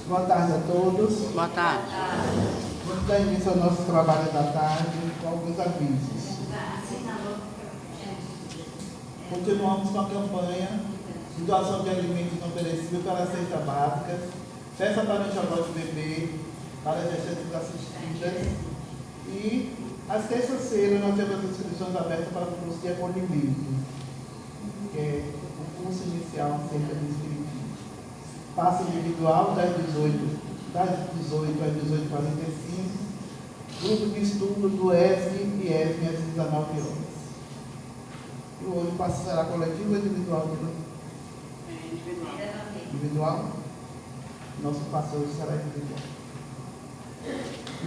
Boa tarde a todos. Boa tarde. Vamos dar início ao nosso trabalho da tarde com alguns avisos. Continuamos com a campanha de doação de alimentos não perecíveis para a cesta básica, festa para enxoval de bebê, para as gestantes assistidas. E às terças-feiras nós temos as inscrições abertas para o curso de acolhimento, que é o curso inicial acerca do espiritismo. Passe individual das 18 às 18h45, grupo de estudo do ESM e ESM às 19h. E hoje o passe será coletivo ou individual? Individual? Nosso passe hoje será individual.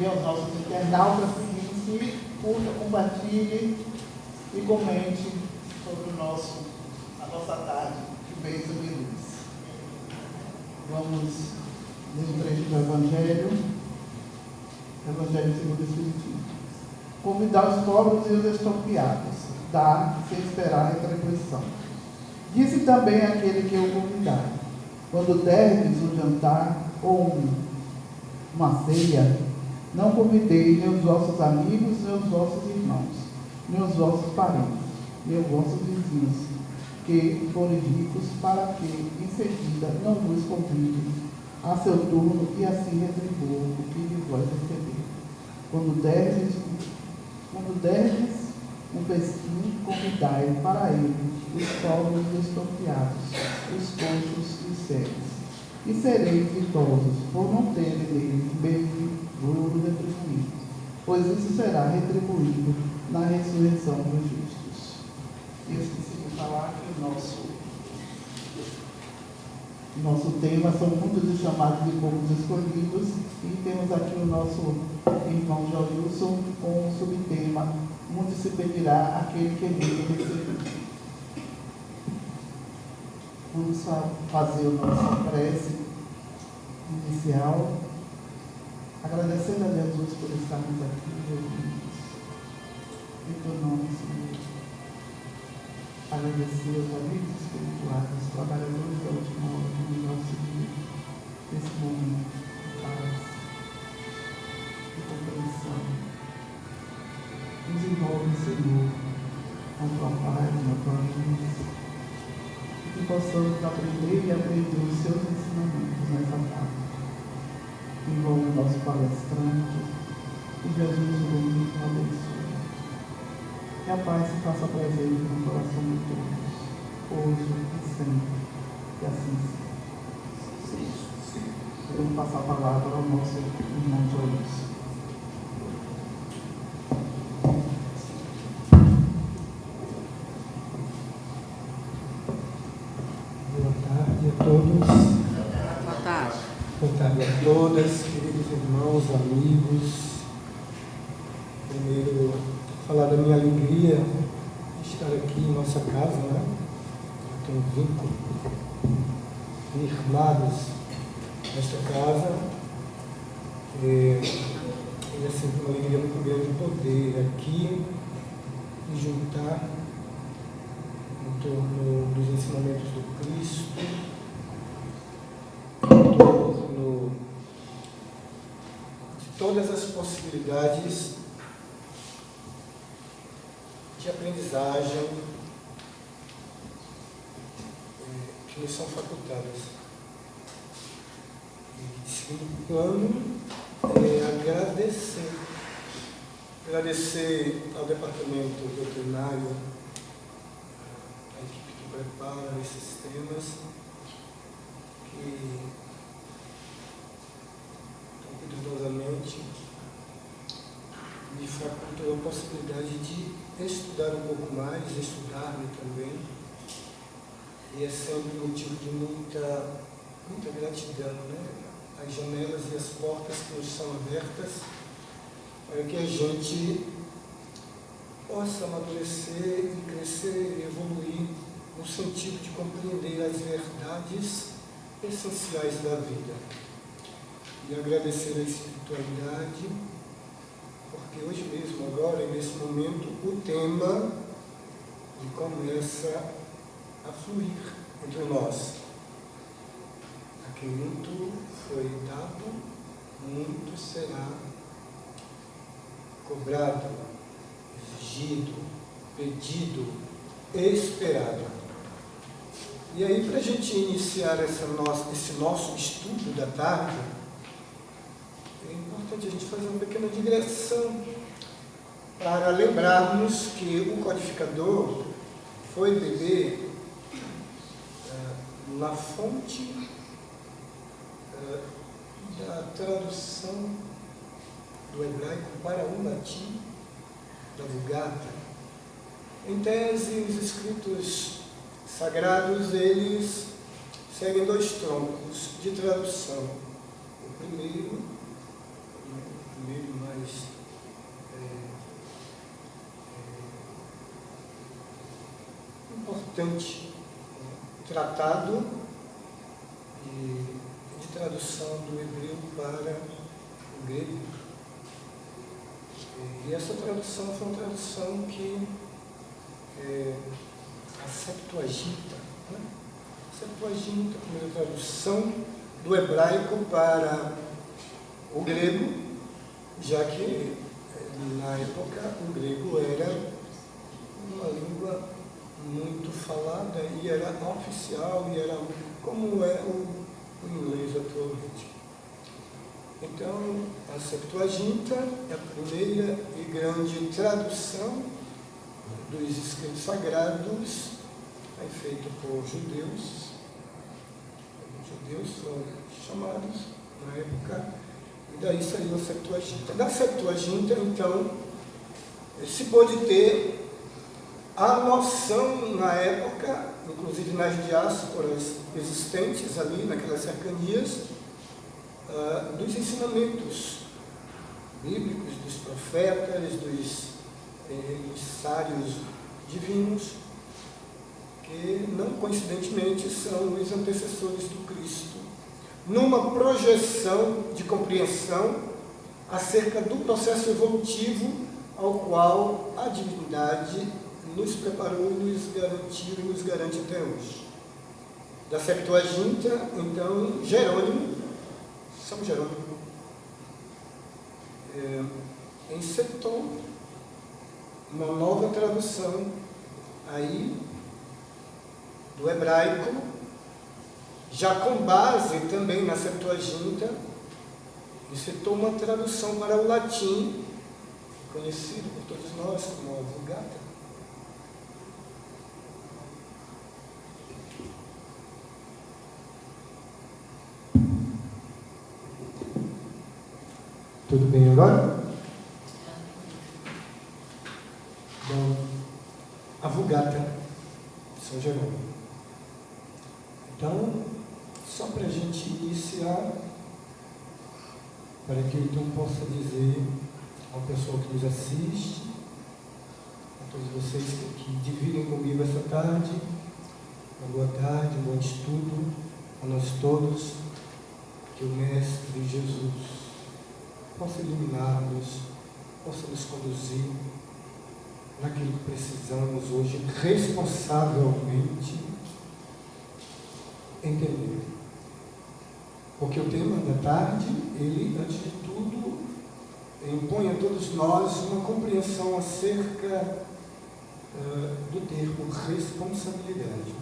E aos nossos internautas, seguinte, curta, compartilhe e comente sobre a nossa tarde de bênção e luz. Vamos ler um trecho do Evangelho segundo o Espiritismo. Convidar os pobres e os expropriados, dar sem esperar retribuição. Disse também aquele que o convidar: quando derdes um jantar ou uma ceia, não convideis nem os vossos amigos, nem os vossos irmãos, nem os vossos parentes, nem os vossos vizinhos, que forem ricos, para que, em seguida, não vos convidem a seu turno e assim retribuam o que de vós receber. Quando derdes um festim, convidai para ele os pobres e expropriados, os coxos e os cegos, e sereis ditosos por não terem neles bem duro retribuído, pois isso será retribuído na ressurreição dos justos. E eu esqueci de falar que o nosso tema são muitos chamados de poucos escolhidos, e temos aqui o nosso irmão Joilson com o subtema: muito se pedirá aquele que muito receber. Vamos fazer a nossa prece inicial, agradecendo a Jesus por estarmos aqui reunidos. Em teu nome, Senhor. Agradecer aos amigos espirituais, aos trabalhadores da última hora que nos auxiliam nesse momento de paz, de compreensão. Nos envolve, Senhor, com tua paz, na tua luz, e que possamos aprender e aprender os seus ensinamentos nessa tarde. Envolve o nosso palestrante, que Jesus ilumine e abençoe. Que a paz se faça presente no coração de todos, hoje e sempre, que assim seja. Vamos passar a palavra ao nosso irmão Joilson. Boa tarde a todos. Boa tarde. Boa tarde a todas, queridos irmãos, amigos. Primeiro, falar da minha alegria de estar aqui em nossa casa, né? Tenho vínculo, firmados nesta casa. E é sempre uma alegria muito grande poder aqui me juntar em torno dos ensinamentos do Cristo, em torno de todas as possibilidades de aprendizagem que nos são facultadas. E, segundo plano, agradecer ao departamento doutrinário, a equipe que prepara esses temas, que tão cuidadosamente me facultou a possibilidade de estudar um pouco mais, estudar-me também, e é sempre motivo de muita gratidão, né? As janelas e as portas que nos são abertas para que a gente possa amadurecer e crescer e evoluir no sentido de compreender as verdades essenciais da vida. E agradecer a espiritualidade, porque hoje mesmo, agora, nesse momento, o tema começa a fluir entre nós. que muito foi dado, muito será cobrado, exigido, pedido, esperado. E aí, para a gente iniciar esse nosso estudo da tarde, é importante a gente fazer uma pequena digressão para lembrarmos que o codificador foi beber na fonte da tradução do hebraico para o latim, da Vulgata. Em tese, os escritos sagrados, eles seguem dois troncos de tradução. O primeiro mais importante, tratado de tradução do hebreu para o grego. E essa tradução foi uma tradução que a Septuaginta, né? A Septuaginta, a primeira tradução do hebraico para o grego, já que na época o grego era uma língua muito falada e era oficial, e era como é o inglês atualmente. Então, a Septuaginta é a primeira e grande tradução dos escritos sagrados, feita por judeus. Os judeus foram chamados na época, e daí saiu a Septuaginta. Da Septuaginta, então, se pôde ter a noção na época, inclusive nas diásporas existentes ali, naquelas cercanias, dos ensinamentos bíblicos, dos profetas, dos emissários divinos, que não coincidentemente são os antecessores do Cristo, numa projeção de compreensão acerca do processo evolutivo ao qual a divindade nos preparou e nos garantiu e nos garante até hoje. Da Septuaginta, então, São Jerônimo, encetou uma nova tradução aí do hebraico, já com base também na Septuaginta, encetou uma tradução para o latim, conhecido por todos nós como a Vulgata. Tudo bem agora? Bom, a Vulgata de São Jerônimo. Então, só para a gente iniciar, para que eu então possa dizer ao pessoal que nos assiste, a todos vocês que dividem comigo essa tarde, uma boa tarde, um bom estudo a nós todos, que o Mestre Jesus possa iluminar-nos, possa nos conduzir naquilo que precisamos hoje, responsavelmente entender. Porque o tema da tarde, ele, antes de tudo, impõe a todos nós uma compreensão acerca do termo responsabilidade.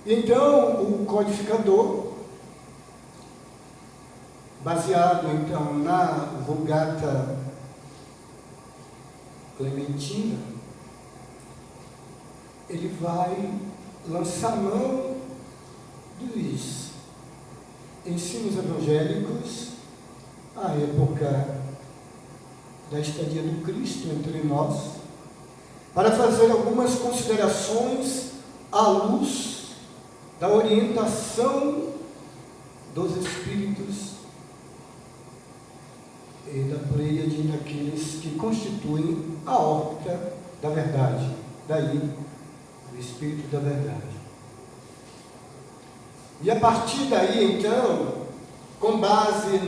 Então, o codificador, baseado então na Vulgata Clementina, ele vai lançar mão dos ensinos evangélicos à época da estadia do Cristo entre nós, para fazer algumas considerações à luz da orientação dos Espíritos e da pleiade daqueles que constituem a órbita da verdade, daí o Espírito da verdade. E a partir daí, então, com base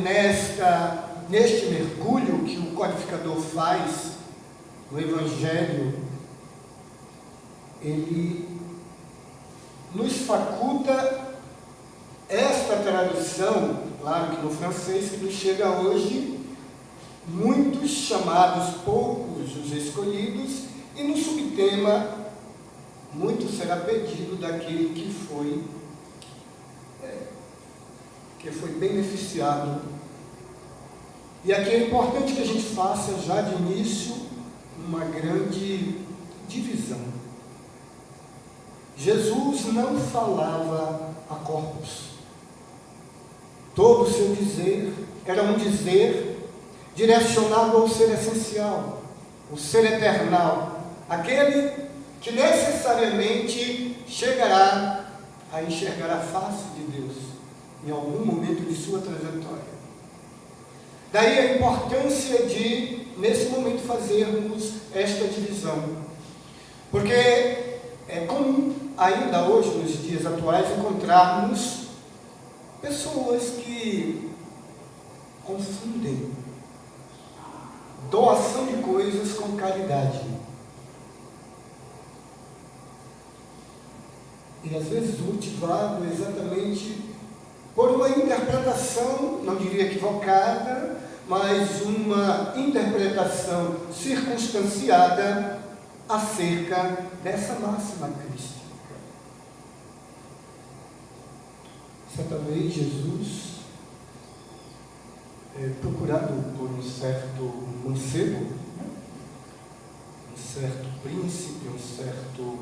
neste mergulho que o codificador faz no Evangelho, ele nos faculta esta tradução, claro que no francês, que nos chega hoje, muitos chamados, poucos os escolhidos, e no subtema, muito será pedido daquele que foi beneficiado. E aqui é importante que a gente faça já de início uma grande divisão. Jesus não falava a corpos. Todo o seu dizer era um dizer direcionado ao ser essencial, o ser eternal, aquele que necessariamente chegará a enxergar a face de Deus em algum momento de sua trajetória. Daí a importância de, nesse momento, fazermos esta divisão. Porque é comum, ainda hoje, nos dias atuais, encontrarmos pessoas que confundem doação de coisas com caridade. E às vezes motivado exatamente por uma interpretação, não diria equivocada, mas uma interpretação circunstanciada acerca dessa máxima crística. Certa vez Jesus, procurado por um certo mancebo, um certo príncipe, um certo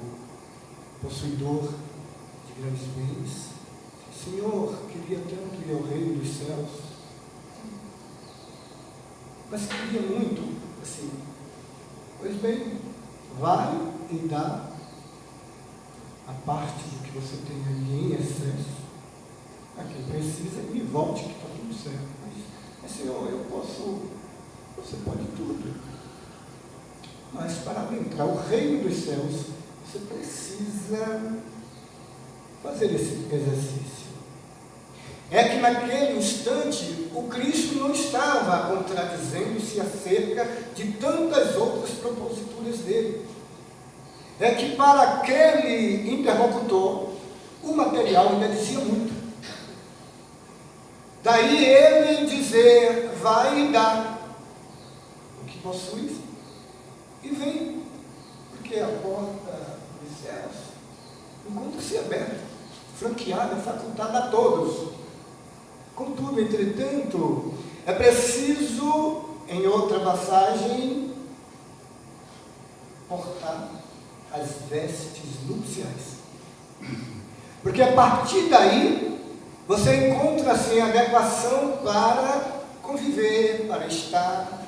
possuidor de grandes bens, Senhor, queria tanto ir ao reino dos céus, mas queria muito, assim, pois bem, vai e dá a parte do que você tem ali em excesso a quem precisa e me volte que está tudo certo. Mas Senhor, você pode tudo, mas para adentrar o reino dos céus, você precisa fazer esse exercício. É que naquele instante o Cristo não estava contradizendo-se acerca de tantas outras proposituras dele. É que para aquele interlocutor o material ainda dizia muito. Daí ele dizer, vai e dá o que possuis e vem, porque a porta dos céus encontra-se aberta, franqueada, facultada a todos. Contudo, entretanto, é preciso, em outra passagem, portar as vestes nupciais. Porque a partir daí, você encontra-se em adequação para conviver, para estar.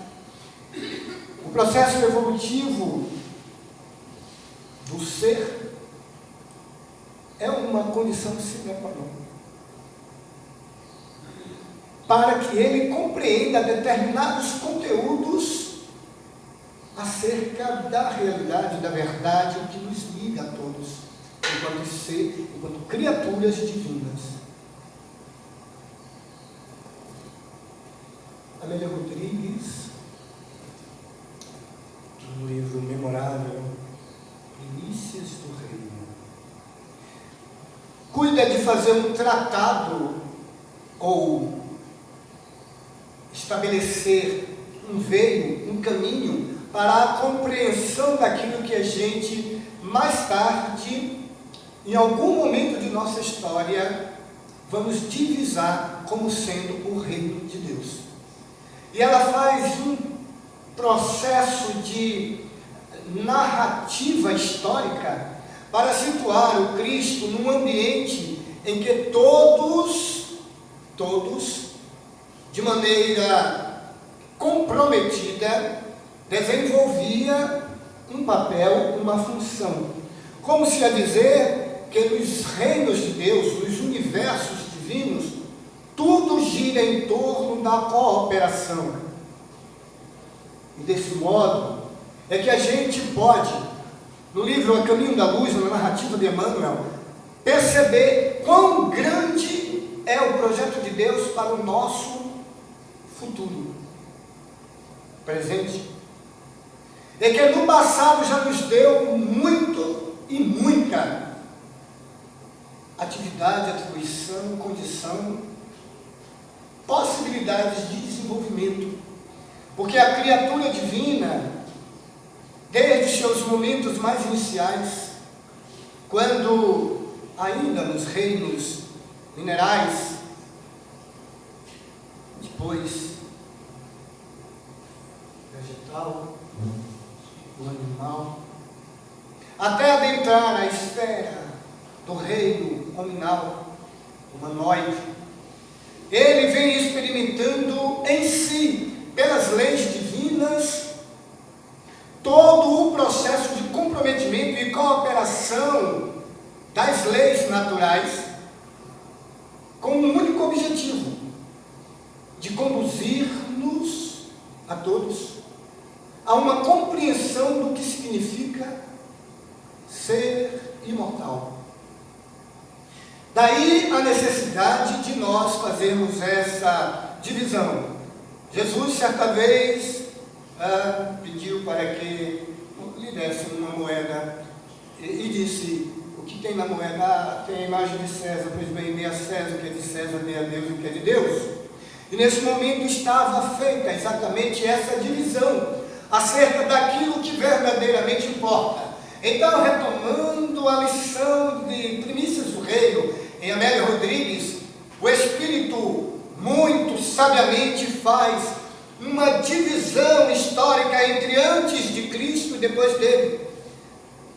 O processo evolutivo do ser é uma condição sine qua non, para que ele compreenda determinados conteúdos acerca da realidade, da verdade, que nos liga a todos, enquanto ser, enquanto criaturas divinas. Amélia Rodrigues, no livro memorável Primícias do Reino, cuida de fazer um tratado ou estabelecer um veio, um caminho para a compreensão daquilo que a gente mais tarde, em algum momento de nossa história, vamos divisar como sendo o reino de Deus. E ela faz um processo de narrativa histórica para situar o Cristo num ambiente em que todos, de maneira comprometida, desenvolvia um papel, uma função. Como se a dizer que nos reinos de Deus, nos universos divinos, tudo gira em torno da cooperação. E desse modo, é que a gente pode, no livro A Caminho da Luz, na narrativa de Emmanuel, perceber quão grande é o projeto de Deus para o nosso futuro, presente. É que no passado já nos deu muito e muita atividade, atribuição, condição, possibilidades de desenvolvimento. Porque a criatura divina, desde seus momentos mais iniciais, quando ainda nos reinos minerais, depois vegetal, o animal, até adentrar a esfera do reino hominal, humanoide, ele vem experimentando em si, pelas leis divinas, todo o processo de comprometimento e cooperação das leis naturais, com um único objetivo, de conduzir-nos a todos a uma compreensão do que significa ser imortal. Daí a necessidade de nós fazermos essa divisão. Jesus, certa vez, pediu para que lhe dessem uma moeda e disse: o que tem na moeda? Tem a imagem de César, pois bem, dê a César o que é de César, dê a Deus o que é de Deus. E nesse momento estava feita exatamente essa divisão acerca daquilo que verdadeiramente importa. Então, retomando a lição de Primícias do Reino, em Amélia Rodrigues, o Espírito muito sabiamente faz uma divisão histórica entre antes de Cristo e depois dele.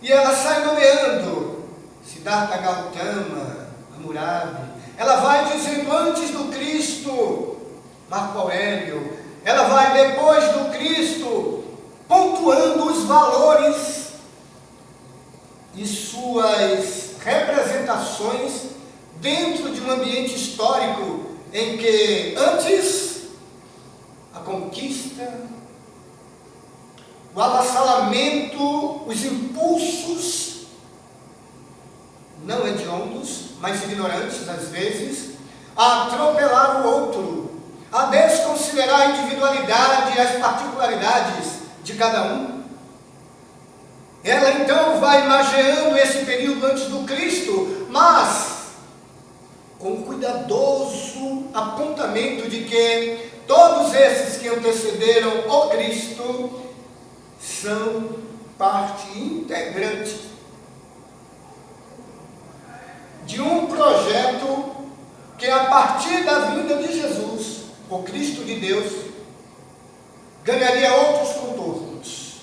E ela sai nomeando Siddhartha Gautama, Hammurabi. Ela vai dizendo antes do Cristo, Marco Aurélio. Ela vai depois do Cristo, pontuando os valores e suas representações dentro de um ambiente histórico em que antes a conquista, o avassalamento, os impulsos não hediondos, mas ignorantes às vezes, a atropelar o outro, a desconsiderar a individualidade e as particularidades de cada um. Ela então vai imaginando esse período antes do Cristo, mas com um cuidadoso apontamento de que todos esses que antecederam o Cristo são parte integrante de um projeto que, a partir da vinda de Jesus, o Cristo de Deus, ganharia outros contornos,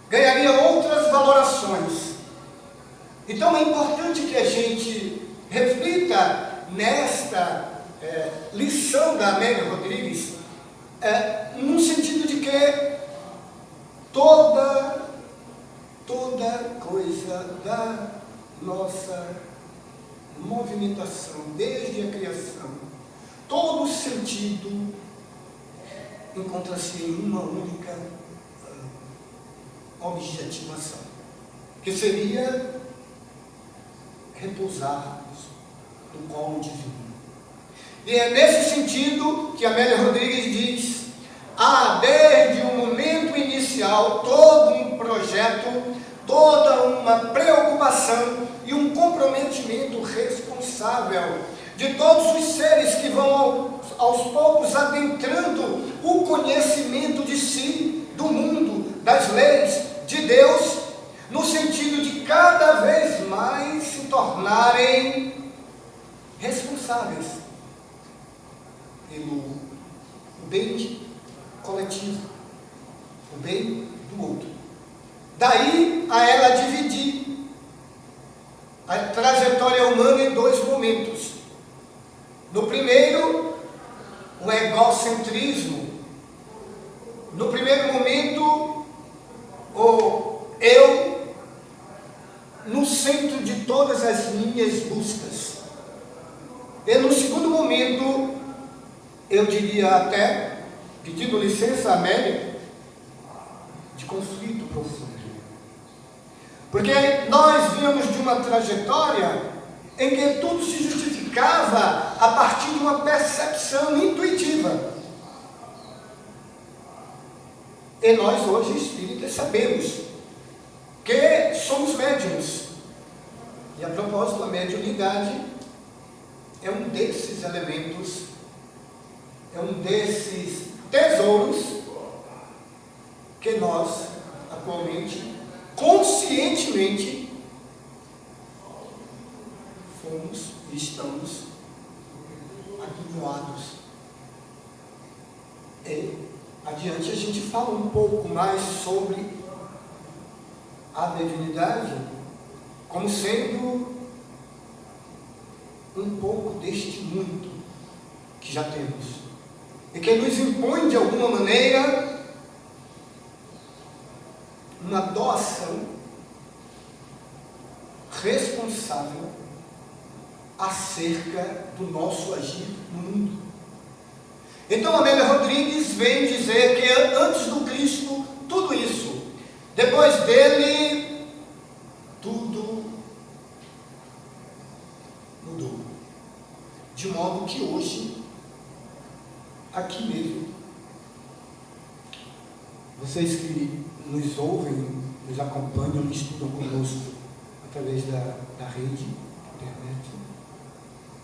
ganharia outras valorações. Então é importante que a gente reflita nesta lição da Amélia Rodrigues, no sentido de que toda coisa da nossa movimentação, desde a criação, todo sentido encontra-se em uma única objetivação, que seria repousarmos no colo divino. E é nesse sentido que Amélia Rodrigues diz: desde o momento inicial, todo um projeto, toda uma preocupação e um comprometimento responsável de todos os seres que vão aos poucos adentrando o conhecimento de si, do mundo, das leis de Deus, no sentido de cada vez mais se tornarem responsáveis pelo bem coletivo, o bem do outro. Daí a ela dividir a trajetória humana em dois momentos. No primeiro, o egocentrismo. No primeiro momento, o eu no centro de todas as minhas buscas. E no segundo momento, eu diria até, pedindo licença a Amélia, de conflito profundo. Porque nós vínhamos de uma trajetória em que tudo se justificava a partir de uma percepção intuitiva. E nós hoje, espíritas, sabemos que somos médiuns. E a propósito, a mediunidade é um desses elementos, é um desses tesouros que nós, atualmente, conscientemente, fomos e estamos aguinhoados. E adiante a gente fala um pouco mais sobre a mediunidade como sendo um pouco deste muito que já temos e que nos impõe de alguma maneira uma doação responsável acerca do nosso agir no mundo. Então Amélia Rodrigues vem dizer que antes do Cristo tudo isso, depois dele tudo mudou, de modo que hoje aqui mesmo vocês que nos ouvem, nos acompanham, estudam conosco através da rede, internet,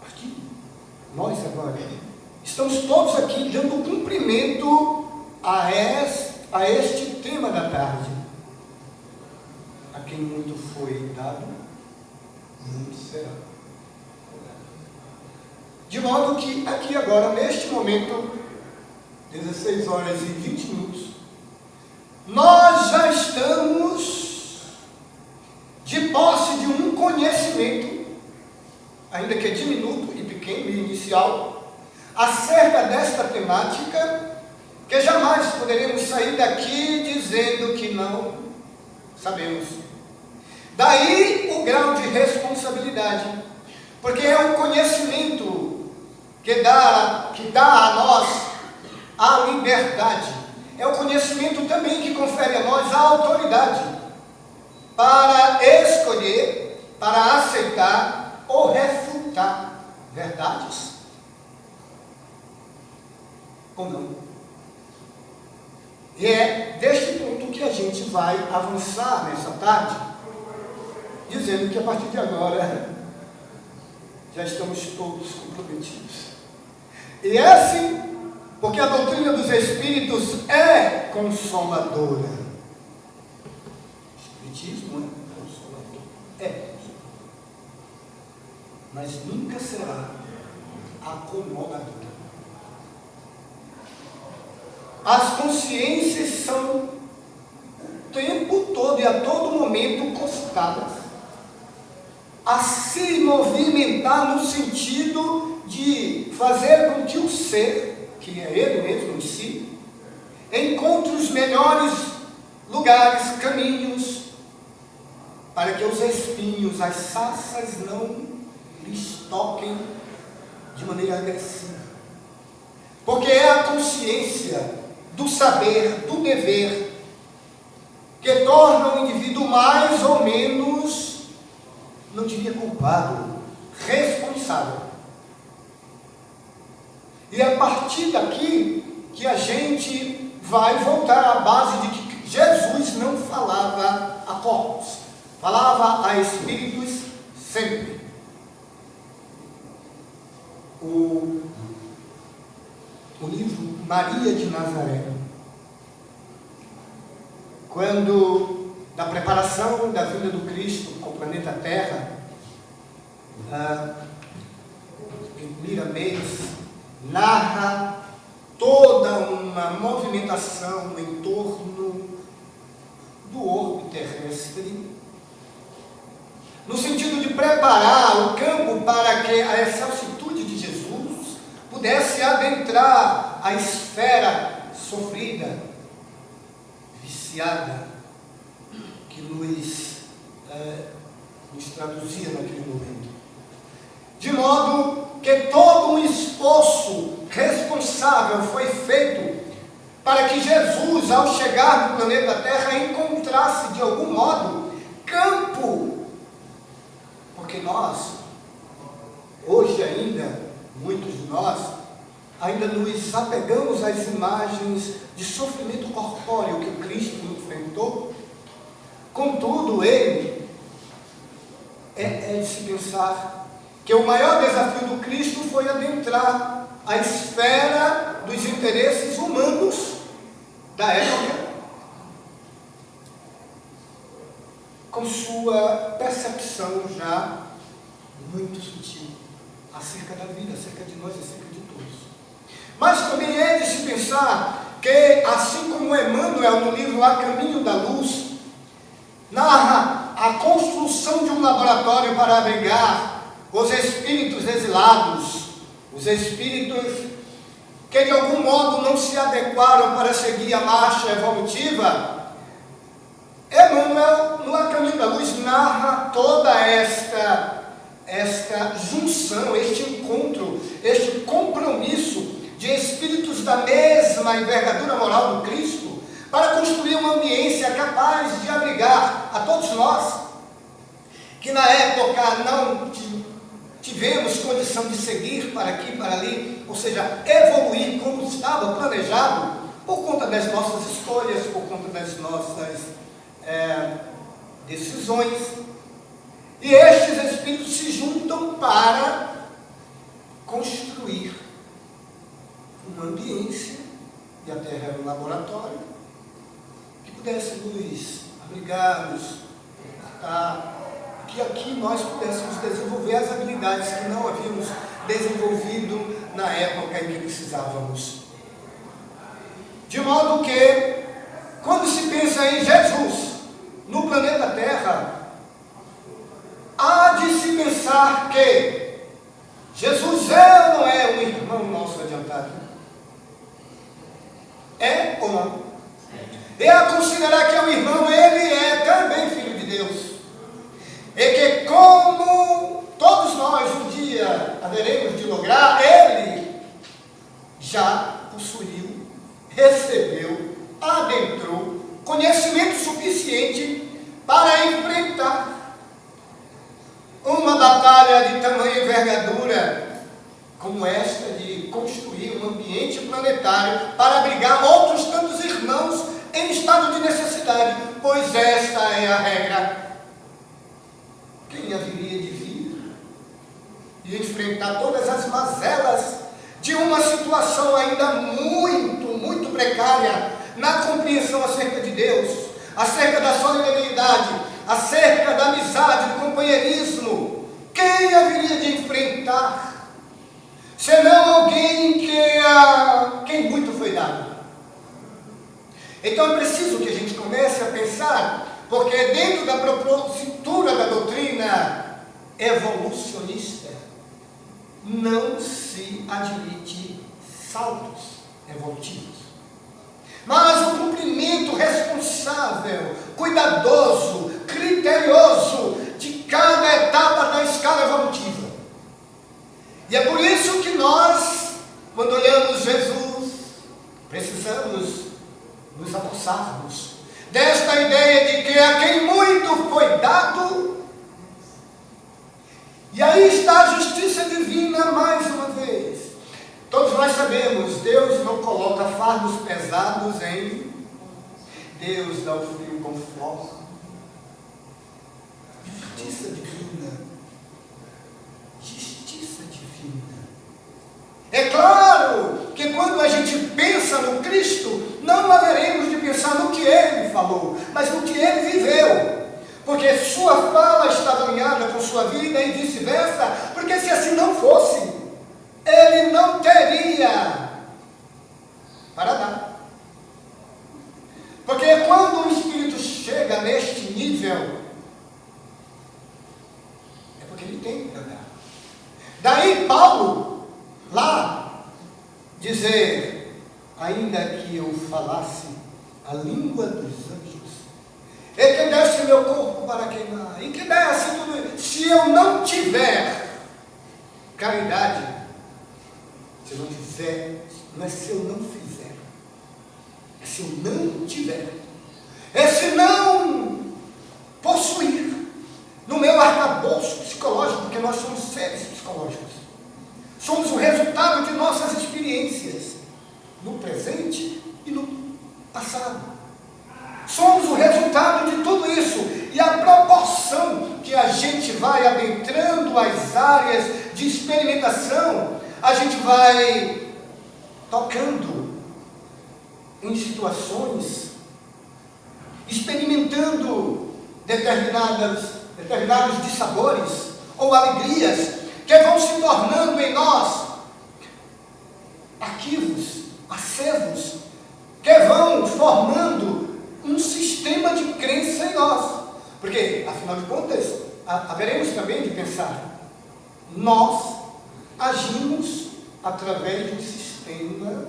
aqui, nós agora, estamos todos aqui dando cumprimento a este tema da tarde. A quem muito foi dado, muito será. De modo que aqui agora, neste momento, 16 horas e 20 minutos, nós já estamos de posse de um conhecimento, ainda que diminuto e pequeno e inicial, acerca desta temática, que jamais poderemos sair daqui dizendo que não sabemos. Daí o grau de responsabilidade, porque é o conhecimento que dá a nós a liberdade, é o conhecimento também que confere a nós a autoridade para escolher, para aceitar ou refutar verdades ou não. E é deste ponto que a gente vai avançar nessa tarde, dizendo que a partir de agora já estamos todos comprometidos. E é assim, porque a doutrina dos Espíritos é consoladora. O Espiritismo é consolador. É. Mas nunca será acomodador. As consciências são o tempo todo e a todo momento consultadas a se movimentar no sentido de fazer com que o ser, que é ele mesmo em si, encontre os melhores lugares, caminhos, para que os espinhos, as sarças não lhes toquem de maneira agressiva. Porque é a consciência do saber, do dever, que torna o indivíduo mais ou menos, não diria culpado, responsável. E é a partir daqui que a gente vai voltar à base de que Jesus não falava a corpos, falava a espíritos sempre. O livro Maria de Nazaré, quando da preparação da vinda do Cristo ao planeta Terra, Miramês narra toda uma movimentação em torno do orbe terrestre, no sentido de preparar o campo para que a excelsidade de Jesus pudesse adentrar a esfera sofrida, viciada, que nos traduzia naquele momento. De modo que todo um esforço responsável foi feito para que Jesus, ao chegar no planeta Terra, encontrasse de algum modo campo, porque nós, hoje ainda, muitos de nós, ainda nos apegamos às imagens de sofrimento corpóreo que o Cristo enfrentou. Contudo, ele é de se pensar que o maior desafio do Cristo foi adentrar a esfera dos interesses humanos da época, com sua percepção já muito sutil acerca da vida, acerca de nós, acerca de todos. Mas também é de se pensar que, assim como Emmanuel, no livro A Caminho da Luz, narra a construção de um laboratório para abrigar os espíritos exilados, os espíritos que de algum modo não se adequaram para seguir a marcha evolutiva, Emmanuel, no A Caminho da Luz, narra toda esta junção, este encontro, este compromisso de espíritos da mesma envergadura moral do Cristo, para construir uma ambiência capaz de abrigar a todos nós, que na época não tivemos condição de seguir para aqui e para ali, ou seja, evoluir como estava planejado, por conta das nossas escolhas, por conta das nossas decisões. E estes espíritos se juntam para construir uma ambiência, e a Terra era um laboratório, que pudesse nos abrigar, nos tratar, que aqui nós pudéssemos desenvolver as habilidades que não havíamos desenvolvido na época em que precisávamos. De modo que, quando se pensa em Jesus no planeta Terra, há de se pensar que Jesus é ou não é um irmão nosso adiantado? É ou não? E a considerar que é um irmão, ele é também filho de Deus. E que, como todos nós um dia haveremos de lograr, ele já possuiu, recebeu, adentrou conhecimento suficiente para enfrentar uma batalha de tamanha envergadura como esta, de construir um ambiente planetário para abrigar outros tantos irmãos em estado de necessidade, pois esta é a regra. Quem haveria de vir e enfrentar todas as mazelas de uma situação ainda muito precária na compreensão acerca de Deus, acerca da solidariedade, acerca da amizade, do companheirismo? Quem haveria de enfrentar, senão alguém quem muito foi dado? Então é preciso que a gente comece a pensar, porque dentro da propositura da doutrina evolucionista não se admite saltos evolutivos, mas o cumprimento responsável, cuidadoso, criterioso de cada etapa da escala evolutiva. E é por isso que nós, quando olhamos Jesus, precisamos nos apossarmos desta ideia de que a quem muito foi dado, e aí está a justiça divina mais uma vez. Todos nós sabemos, Deus não coloca fardos pesados em Deus, dá o frio com força. Justiça divina. Justiça divina. É claro que quando a gente pensa no Cristo, não haveremos de pensar no que Ele falou, mas no que Ele viveu. Porque sua fala estava alinhada com sua vida e vice-versa, porque se assim não fosse, Ele não teria para dar. Porque quando o Espírito chega neste nível, é porque ele tem para dar. Daí Paulo, lá, dizer, ainda que eu falasse a língua dos anjos, e que desse meu corpo para queimar, e que desse tudo, se eu não tiver caridade, se eu não fizer, não é se eu não fizer, é se eu não tiver, é se não possuir no meu arcabouço psicológico, porque nós somos seres psicológicos, somos o resultado de nossas experiências no presente e no passado. Somos o resultado de tudo isso, e a proporção que a gente vai adentrando gente vai tocando em situações, experimentando determinados dissabores ou alegrias que vão se tornando em nós arquivos, acervos, que vão formando um sistema de crença em nós. Porque, afinal de contas, haveremos também de pensar, nós agimos através de um sistema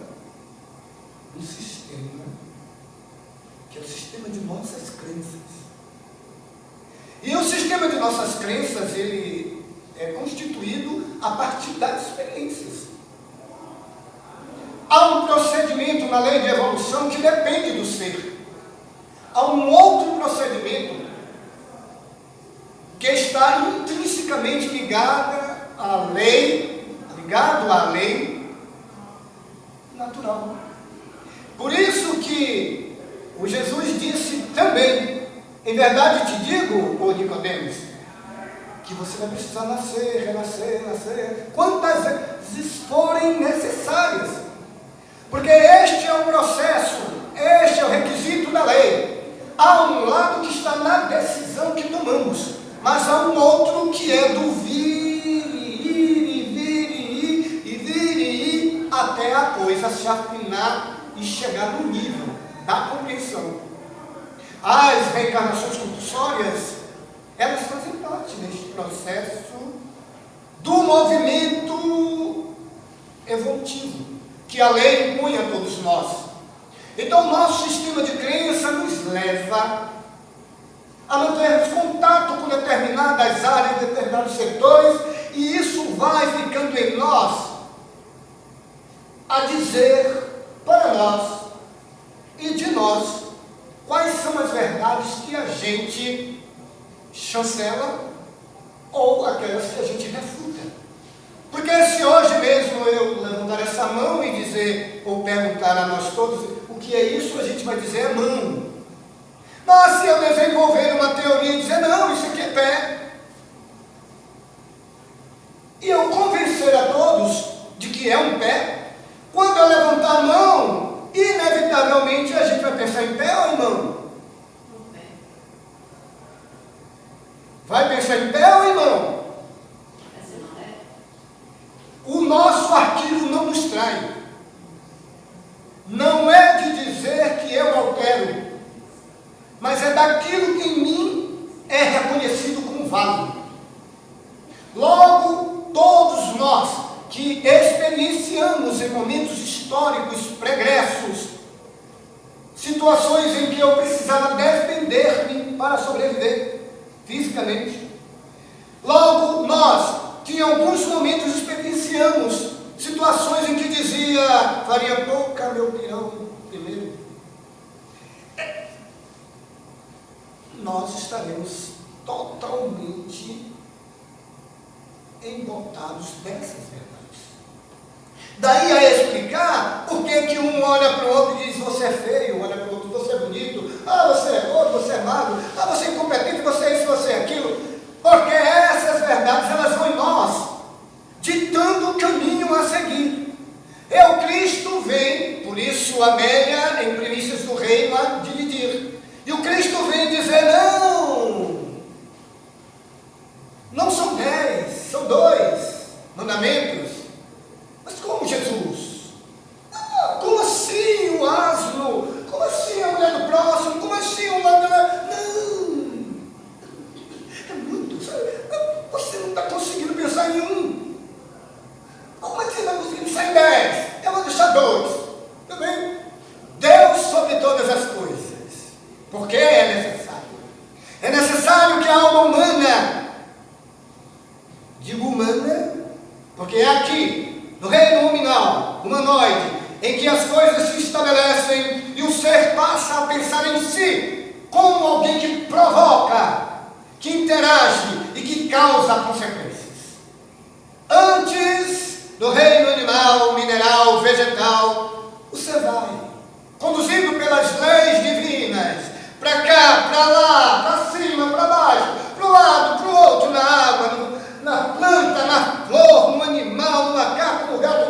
que é o sistema de nossas crenças. E o sistema de nossas crenças, ele é constituído a partir das experiências. Há um procedimento na lei de evolução que depende do ser. Há um outro procedimento que está intrinsecamente ligado à lei natural. Por isso que o Jesus disse também, em verdade te digo, ô Nicodemos, que você vai precisar nascer, renascer, quantas vezes forem necessárias. Porque este é o processo, este é o requisito da lei. Há um lado que está na decisão que tomamos, mas há um outro que é do vir e ir, até a coisa se afinar e chegar no nível da compreensão. As reencarnações compulsórias, elas fazem parte deste processo do movimento evolutivo que a lei impõe a todos nós. Então, o nosso sistema de crença nos leva a mantermos contato com determinadas áreas, determinados setores, e isso vai ficando em nós a dizer para nós e de nós quais são as verdades que a gente chancela ou aquelas que a gente refuta. Porque se hoje mesmo eu levantar essa mão e dizer, ou perguntar a nós todos, o que é isso, a gente vai dizer é mão. Mas se eu desenvolver uma teoria e dizer, não, isso aqui é pé, e eu convencer a todos de que é um pé, quando eu levantar a mão, inevitavelmente a gente vai pensar em pé ou em mão? Vai pensar em pé ou em mão? O nosso arquivo não nos trai. Não é de dizer que eu altero, mas é daquilo que em mim é reconhecido como válido. Logo, todos nós que experienciamos em momentos históricos pregressos, situações em que eu precisava defender-me para sobreviver fisicamente, logo nós, que em alguns momentos experienciamos situações em que dizia, faria pouca meu pirão primeiro, nós estaremos totalmente embotados dessas verdades. Daí a explicar por que um olha para o outro e diz, você é feio, olha para o outro, você é bonito, você é gordo, você é magro, você é incompetente, você é isso, você é aquilo. Porque essas verdades, elas vão em nós, ditando o caminho a seguir. O Cristo vem, por isso Amélia, em Primícias do Reino, a dividir. E o Cristo vem dizer, não são 10, são 2 mandamentos. Mas como, Jesus? Como assim o asno? Como assim a mulher do próximo? Como assim o lado? Você não está conseguindo pensar em um. Como é que você está conseguindo pensar em 10? Eu vou deixar 2. Tudo bem? Deus sobre todas as coisas. Porque é necessário. É necessário que a alma humana, digo humana, porque é aqui, no reino humanoide, em que as coisas se estabelecem e o ser passa a pensar em si como alguém que provoca, que interage e que causa consequências. Antes, no reino animal, mineral, vegetal, o ser vai, conduzido pelas leis divinas, para cá, para lá, para cima, para baixo, para um lado, para o outro, na água, na planta, na flor, no animal, no macaco, no gato,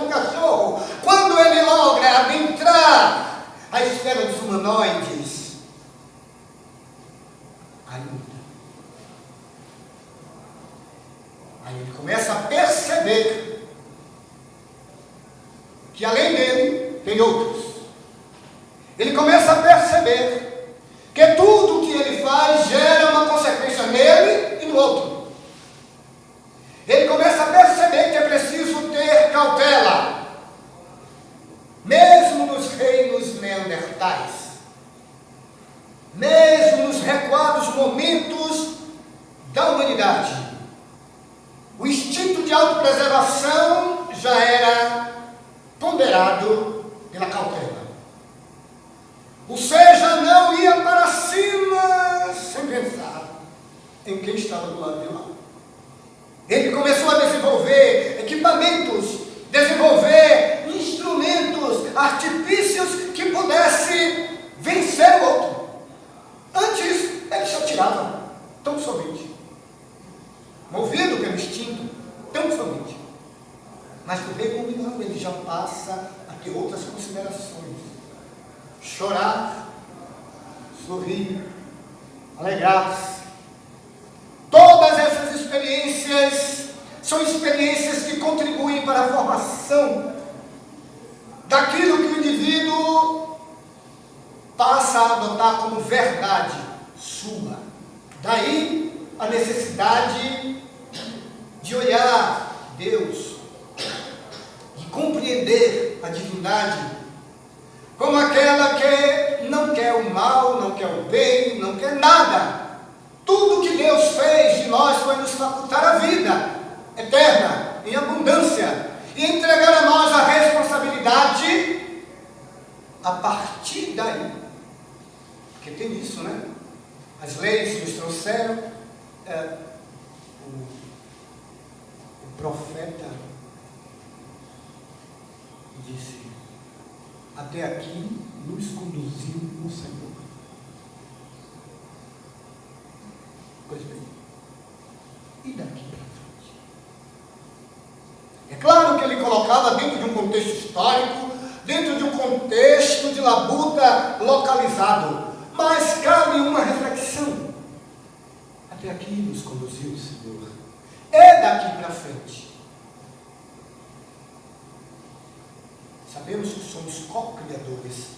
Aí muda. Aí ele começa a perceber que além dele tem outros. Ele começa a perceber que tudo que ele faz gera uma consequência nele e no outro. Ele começa a perceber que é preciso ter cautela, mesmo nos reinos neandertais, mesmo nos recuados momentos da humanidade. O instinto de autopreservação já era ponderado pela cautela. O ser já não ia para cima sem pensar em quem estava do lado de lá. Ele começou a desenvolver equipamentos, desenvolver instrumentos, artifícios que pudesse vencer o outro. Antes, ele se atirava tão somente, movido pelo instinto, tão somente. Mas no rei não, ele já passa a ter outras considerações. Chorar, sorrir, alegrar-se. Todas essas experiências são experiências que contribuem para a formação daquilo que o indivíduo passa a adotar como verdade sua. Daí a necessidade de olhar Deus, de compreender a divindade como aquela que não quer o mal, não quer o bem, não quer nada. Tudo que Deus fez de nós foi nos facultar a vida eterna, em abundância, e entregar a nós a responsabilidade a partir daí. Porque tem isso, né? As leis nos trouxeram, o profeta disse: até aqui nos conduziu o Senhor. Pois bem, e daqui para frente? É claro que ele colocava dentro de um contexto histórico, dentro de um contexto de labuta localizado, mas cabe uma reflexão. Até aqui nos conduziu o Senhor. É daqui para frente. Sabemos que somos co-criadores.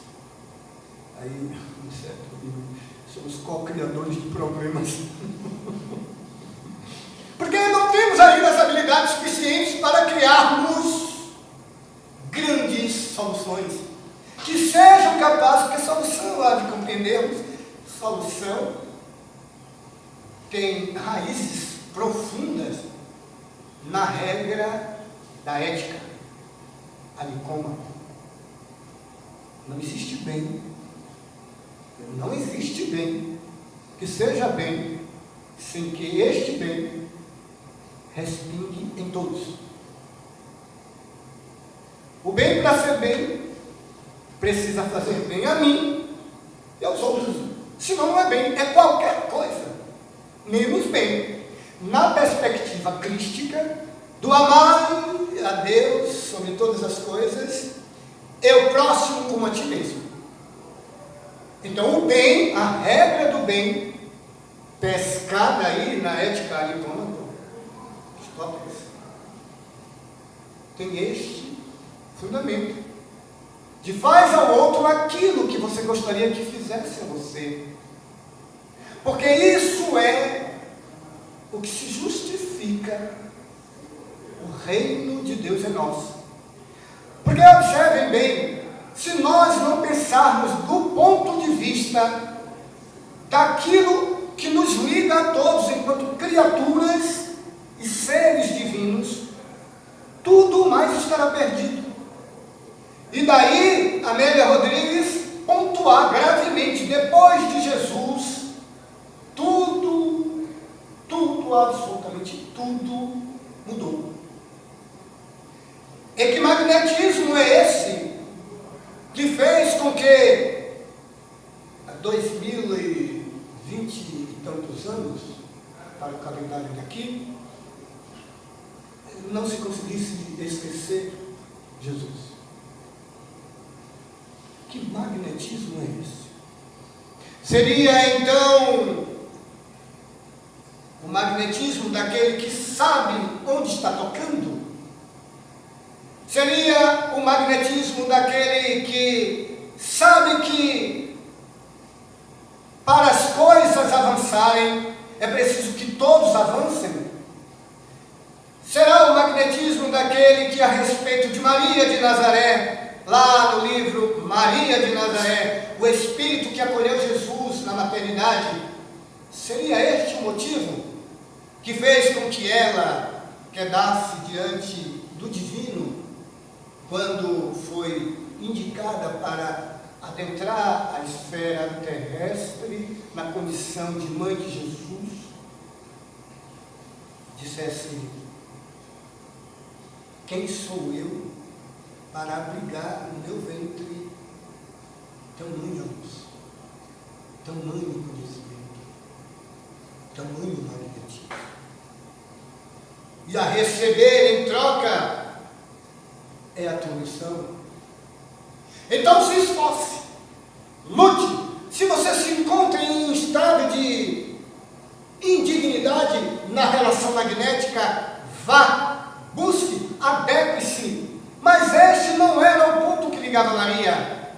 Aí, um certo livro, somos co-criadores de problemas. Porque não temos ainda as habilidades suficientes para criarmos grandes soluções que sejam capazes, porque solução, há de compreendermos, solução tem raízes profundas na regra da ética. Ali como não existe bem que seja bem sem que este bem respingue em todos. O bem, para ser bem, precisa fazer bem a mim e aos outros. Senão não é bem, é qualquer coisa menos bem. Na perspectiva crística do amar a Deus sobre todas as coisas, é o próximo como a ti mesmo. Então o bem, a regra do bem, pescada aí na ética aritônica, tem este fundamento de faz ao outro aquilo que você gostaria que fizesse a você, porque isso é o que se justifica. O reino de Deus é nosso. Porque observem bem, se nós não pensarmos do ponto de vista daquilo que nos liga a todos enquanto criaturas e seres divinos, tudo mais estará perdido. E daí, Amélia Rodrigues pontuar gravemente, depois de Jesus, tudo, absolutamente tudo mudou. E que magnetismo é esse que fez com que há 2020 e tantos anos, para o calendário daqui, não se conseguisse esquecer Jesus? Que magnetismo é esse? Seria então magnetismo daquele que sabe onde está tocando? Seria o magnetismo daquele que sabe que para as coisas avançarem é preciso que todos avancem? Será o magnetismo daquele que, a respeito de Maria de Nazaré, lá no livro Maria de Nazaré, o Espírito que acolheu Jesus na maternidade, seria este o motivo que fez com que ela quedasse diante do divino quando foi indicada para adentrar a esfera terrestre na condição de mãe de Jesus? Dissesse: quem sou eu para abrigar no meu ventre tamanha luz, tamanho conhecimento, tamanho magnetismo? E a receber em troca é a tua missão. Então se esforce, lute. Se você se encontra em um estado de indignidade na relação magnética, vá, busque, adeque-se. Mas este não era o ponto que ligava Maria.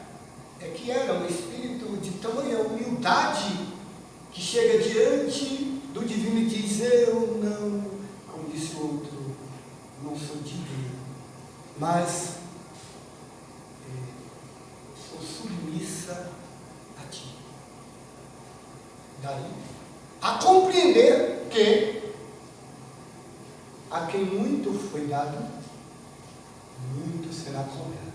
É que era um espírito de tamanha humildade que chega diante do divino e diz: eu não, como disse o outro, não sou digno, mas sou submissa a ti. Daí a compreender que a quem muito foi dado, muito será cobrado.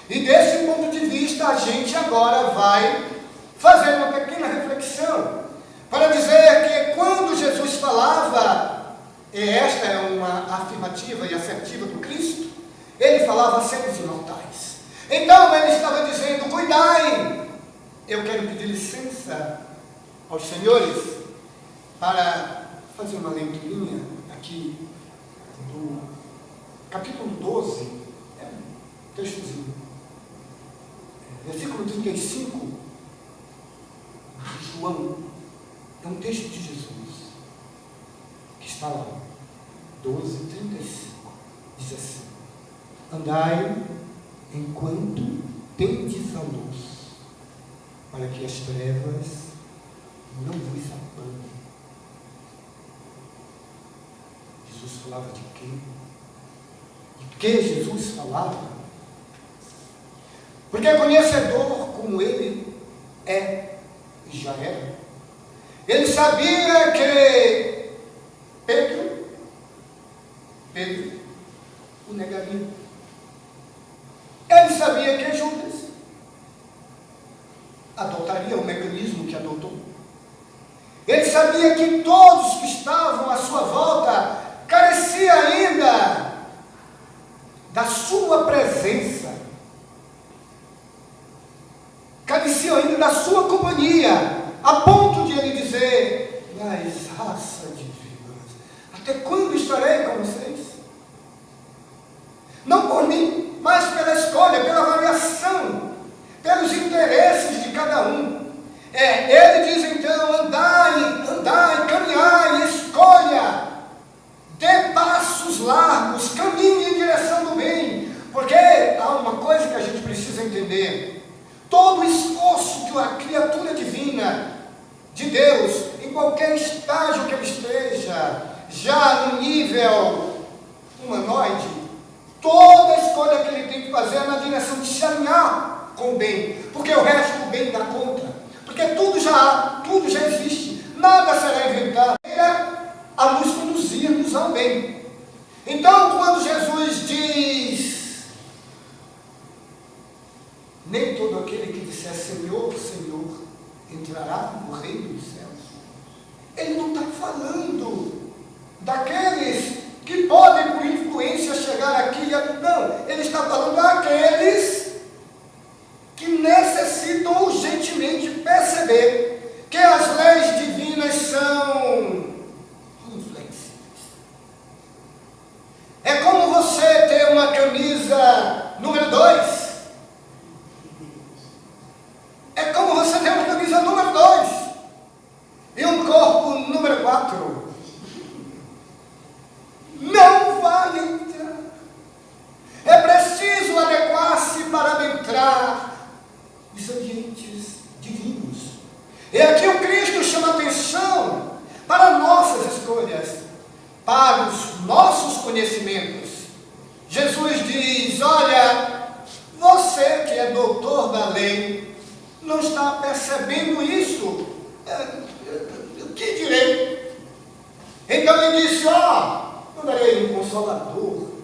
E desse ponto de vista, a gente agora vai fazer uma pequena reflexão para dizer que quando Jesus falava, e esta é uma afirmativa e assertiva do Cristo, ele falava a seres imortais. Então ele estava dizendo: cuidai. Eu quero pedir licença aos senhores para fazer uma leiturinha aqui do capítulo 12, é um textozinho, versículo 35 de João, é um texto de Jesus, que está lá, 12, 35, diz assim: andai enquanto tendes a luz, para que as trevas não vos apanhem. Jesus falava de quê? De que Jesus falava? Porque conhecedor como ele é e já era, ele sabia que Pedro o negaria. Ele sabia que Judas adotaria o mecanismo que adotou. Ele sabia que todos que estavam à sua volta careciam ainda da sua presença, careciam ainda da sua companhia, a ponto de ele dizer: mas raça de víboras, até quando estarei com vocês? Não por mim, mas pela escolha, pela avaliação, pelos interesses de cada um. Ele diz então: andai, caminhai, escolha, dê passos largos, caminhe em direção do bem, porque há uma coisa que a gente precisa entender: todo o esforço que a criatura divina de Deus, em qualquer estágio que ele esteja, já no nível humanoide, toda a escolha que ele tem que fazer é na direção de se alinhar com o bem, porque o resto do bem dá conta, porque tudo já há, tudo já existe, nada será inventado, a nos conduzir-nos ao bem. Então, quando Jesus diz: nem todo aquele que disser Senhor, Senhor, entrará no reino dos céus, ele não está falando daqueles que podem por influência chegar aqui, não, ele está falando daqueles que necessitam urgentemente perceber que as leis divinas são inflexíveis. É como você ter uma camisa número 2. É como você ter uma camisa número 2 e um corpo número 4. escolhas, para os nossos conhecimentos. Jesus diz: olha, você que é doutor da lei, não está percebendo isso. O que direi? Então ele disse: mandarei um consolador.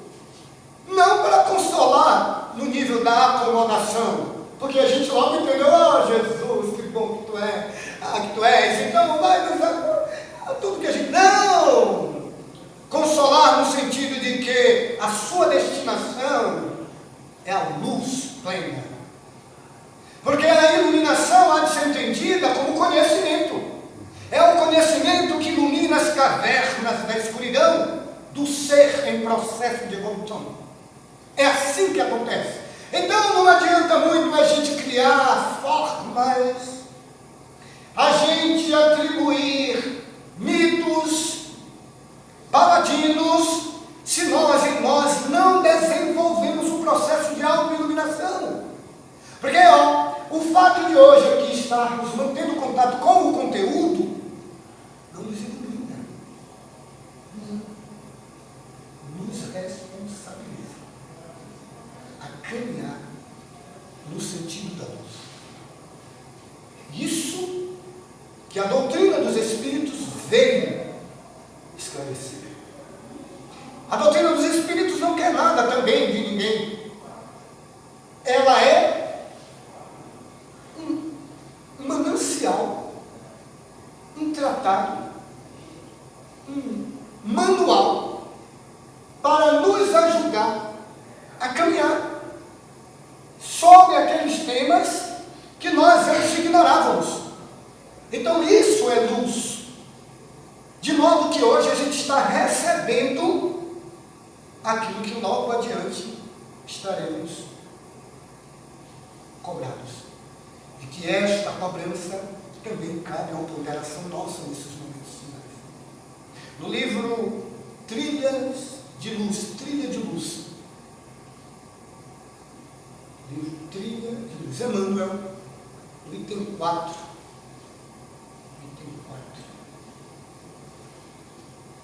Não para consolar no nível da acomodação, porque a gente logo entendeu: Jesus, que bom que tu é, que tu és, então vai nos tudo que a gente... Não! Consolar no sentido de que a sua destinação é a luz plena. Porque a iluminação há de ser entendida como conhecimento. É o conhecimento que ilumina as cavernas da escuridão do ser em processo de evolução. É assim que acontece. Então não adianta muito a gente criar formas, a gente atribuir mitos, paladinos, se nós não desenvolvemos um processo de autoiluminação. Porque o fato de hoje aqui estarmos mantendo contato com o conteúdo não nos ilumina, nos responsabiliza a caminhar no sentido da luz. Isso que a doutrina dos Espíritos veio esclarecer. A doutrina dos Espíritos não quer nada também de ninguém. Ela é um manancial, um tratado, um manual para nos ajudar a caminhar sobre aqueles temas que nós antes ignorávamos. Então isso é luz. De modo que hoje a gente está recebendo aquilo que logo adiante estaremos cobrados. E que esta cobrança também cabe a uma ponderação nossa nesses momentos finais. No livro Trilha de Luz, livro Trilha de Luz, Emmanuel, no item 4,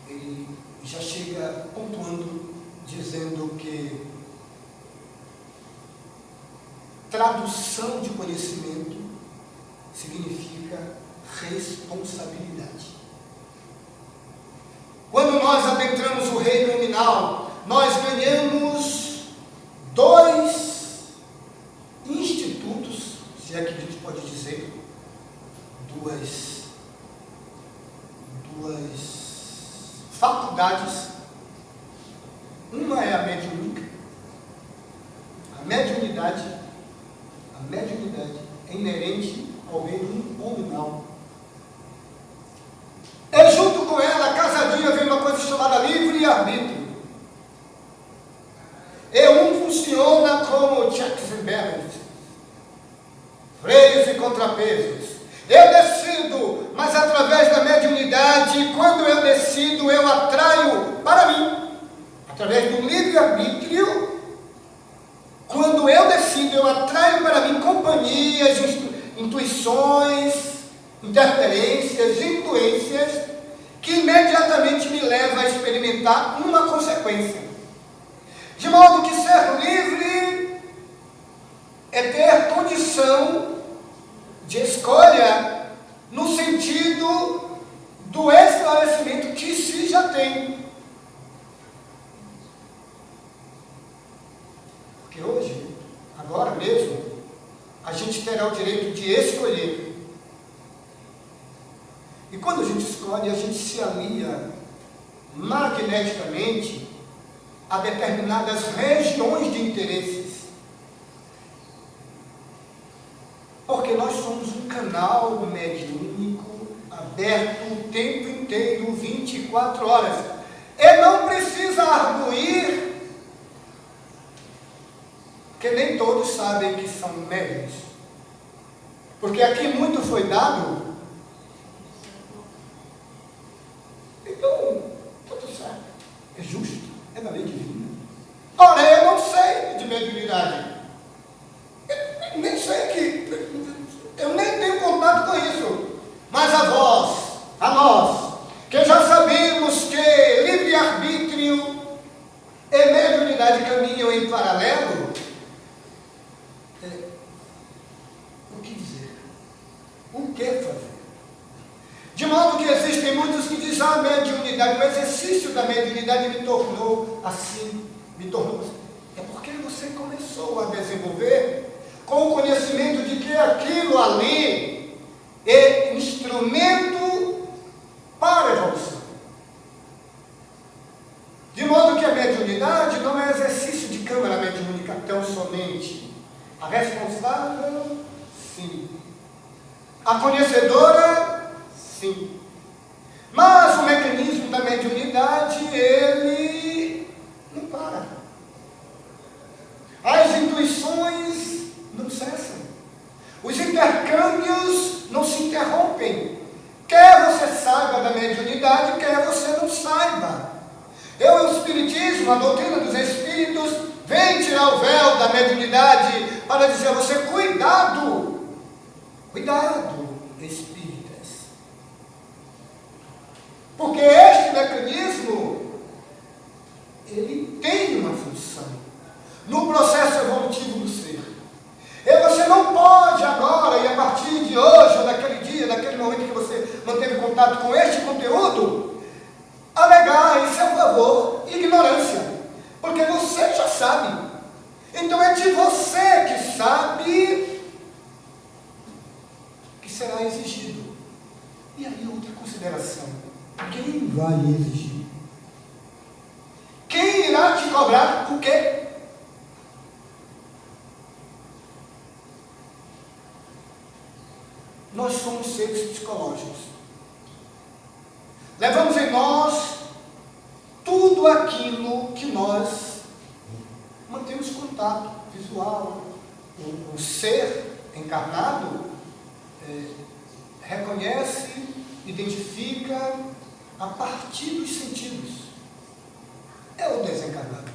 ele já chega pontuando, dizendo que tradução de conhecimento significa responsabilidade. Quando nós adentramos o reino nominal, nós ganhamos 2 institutos, se é que a gente pode dizer, duas faculdades. Uma é a mediúnica. A mediunidade é inerente ao reino nominal. E junto com ela, casadinha, vem uma coisa chamada livre-arbítrio. E um funciona como checks and balances, freios e contrapesos. Eu decido, mas através da mediunidade, quando eu decido, eu atraio para mim, através do livre-arbítrio, quando eu decido, eu atraio para mim companhias, intuições, interferências, influências, que imediatamente me levam a experimentar uma consequência. De modo que ser livre é ter condição de escolha no sentido do esclarecimento que se já tem. Porque hoje, agora mesmo, a gente terá o direito de escolher. E quando a gente escolhe, a gente se alia magneticamente a determinadas regiões de interesses. Porque nós somos um canal mediúnico aberto o tempo inteiro, 24 horas. E não precisa arguir, que nem todos sabem que são médiuns. Porque aqui muito foi dado. Então, tudo certo. É justo. É da lei divina. Ora, eu não sei de mediunidade. Eu nem sei eu nem tenho contato com isso. Mas a nós, que já sabemos muitos que dizem, a mediunidade, o exercício da mediunidade me tornou assim, É porque você começou a desenvolver com o conhecimento de que aquilo ali é instrumento para a evolução. De modo que a mediunidade não é exercício de câmara mediúnica tão somente. A responsável, sim. A conhecedora, sim. Mas o mecanismo da mediunidade, ele não para. As intuições não cessam. Os intercâmbios não se interrompem. Quer você saiba da mediunidade, quer você não saiba. E o Espiritismo, a doutrina dos Espíritos, vem tirar o véu da mediunidade para dizer a você, cuidado, espíritas. Porque este mecanismo, ele tem uma função no processo evolutivo do ser. E você não pode agora, e a partir de hoje, ou daquele dia, daquele momento que você manteve contato com este conteúdo, alegar em seu favor ignorância, porque você já sabe. Então é de você que sabe que será exigido. E aí outra consideração, quem vai exigir? Quem irá te cobrar o quê? Nós somos seres psicológicos. Levamos em nós tudo aquilo que nós mantemos contato visual. O ser encarnado reconhece, identifica a partir dos sentidos. É o desencarnado.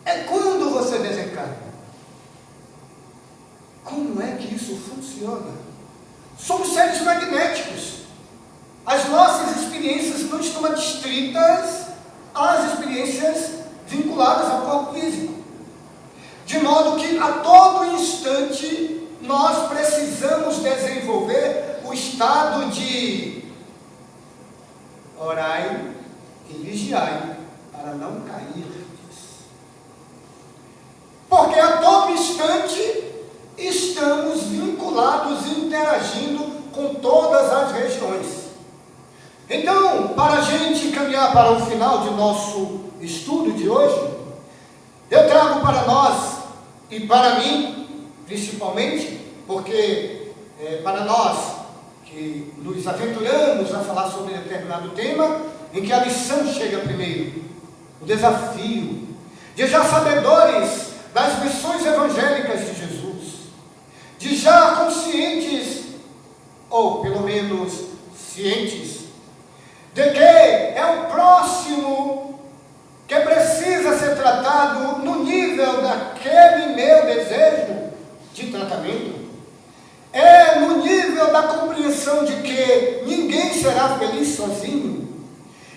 É quando você desencarna. Como é que isso funciona? Somos seres magnéticos. As nossas experiências não estão adstritas às experiências vinculadas ao corpo físico. De modo que a todo instante nós precisamos desenvolver o estado de orai e vigiai para não cair. Porque a todo instante estamos vinculados e interagindo com todas as regiões. Então, para a gente caminhar para o final de nosso estudo de hoje, eu trago para nós e para mim, principalmente, porque para nós que nos aventuramos a falar sobre determinado tema, em que a lição chega primeiro, o desafio de já sabedores das missões evangélicas de Jesus, de já conscientes, ou pelo menos cientes, de que é o próximo que precisa ser tratado no nível daquele meu desejo de tratamento, é no nível da compreensão de que ninguém será feliz sozinho,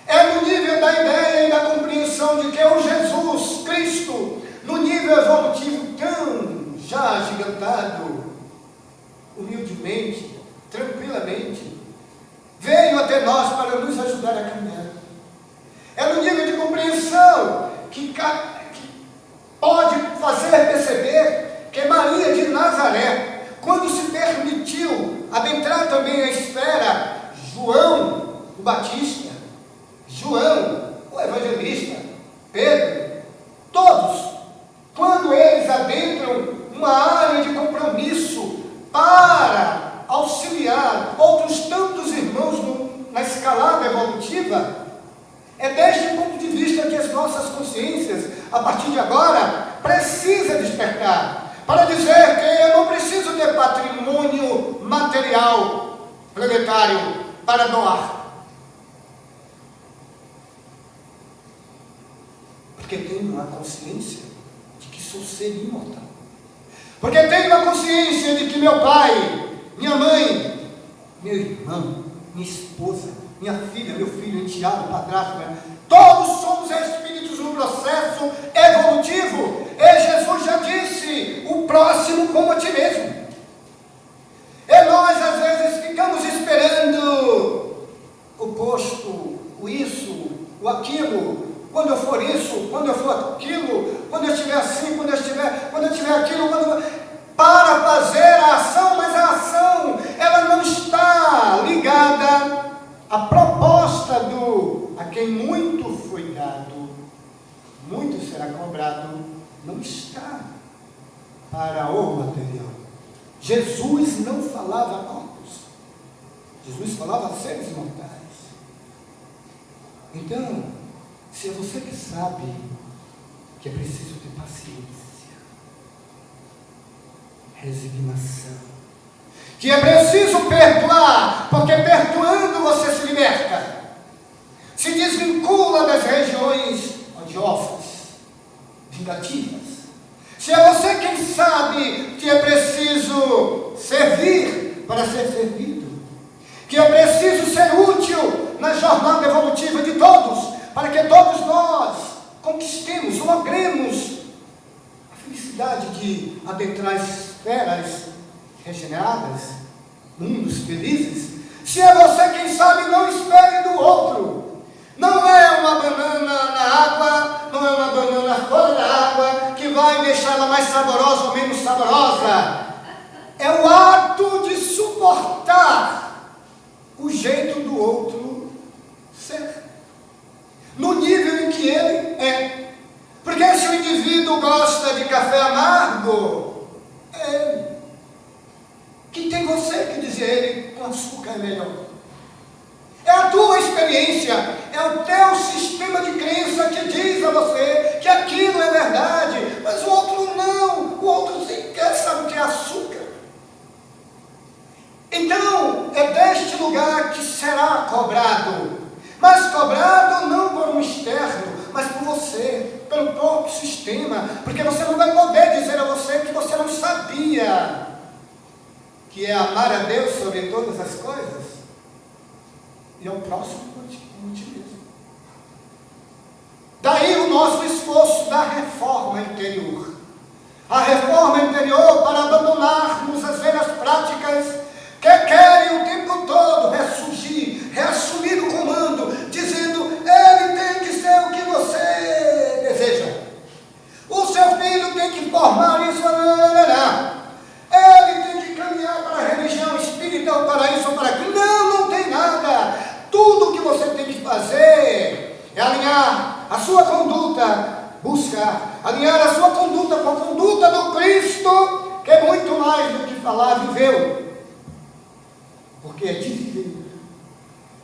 é no nível da ideia e da compreensão de que o Jesus Cristo, no nível evolutivo tão já agigantado, humildemente, tranquilamente, veio até nós para nos ajudar a caminhar. É no nível de compreensão que pode fazer perceber que Maria de Nazaré, quando se permitiu adentrar também a esfera, João o Batista, João o Evangelista, Pedro, todos, quando eles adentram uma área de compromisso para auxiliar outros tantos irmãos na escalada evolutiva, é deste ponto de vista que as nossas consciências, a partir de agora, precisam despertar, para dizer que eu não preciso ter patrimônio material planetário para doar, porque tenho a consciência de que sou ser imortal, porque tenho a consciência de que meu pai, minha mãe, meu irmão, minha esposa, minha filha, meu filho, enteado, padrasto, todos somos espíritos no processo evolutivo. E Jesus já disse, o próximo como a ti mesmo. E nós às vezes ficamos esperando aquilo, quando eu for isso, quando eu for aquilo, quando eu estiver assim, quando eu tiver aquilo, para fazer a ação, mas a ação, ela não está ligada à proposta a quem muito foi dado, muito será cobrado, não está para o material. Jesus não falava a corpos, Jesus falava a seres mortais. Então, se é você que sabe que é preciso ter paciência, resignação, que é preciso perdoar, porque perdoando você se liberta, se desvincula das regiões odiosas, vingativas. Se é você quem sabe que é preciso servir para ser servido, que é preciso ser útil na jornada evolutiva de todos, para que todos nós conquistemos, logremos a felicidade de adentrar esferas regeneradas, mundos felizes. Se é você quem sabe, não espere do outro. Não é uma banana na água, não é uma banana fora da água que vai deixá-la mais saborosa ou menos saborosa. É o ato de suportar o jeito do outro ser, no nível em que ele é. Porque se o indivíduo gosta de café amargo, é ele. Que tem você que dizer ele com açúcar é melhor. É a tua experiência, é o teu sistema de crença que diz a você que aquilo é verdade, mas o outro não, o outro sequer sabe o que é açúcar. Então, é deste lugar que será cobrado, mas cobrado não por um externo, mas por você, pelo próprio sistema, porque você não vai poder dizer a você que você não sabia que é amar a Deus sobre todas as coisas e ao próximo como ti mesmo. Daí o nosso esforço da reforma interior. A reforma interior para abandonarmos as velhas práticas que querem o tempo todo ressurgir, reassumir o comando, dizendo, ele tem que ser o que você deseja. O seu filho tem que formar isso, ele tem que caminhar para a religião espírita ou para isso ou para aquilo. Não tem nada. Tudo o que você tem que fazer é alinhar a sua conduta, buscar alinhar a sua conduta com a conduta do Cristo, que é muito mais do que falar, viveu. Porque é de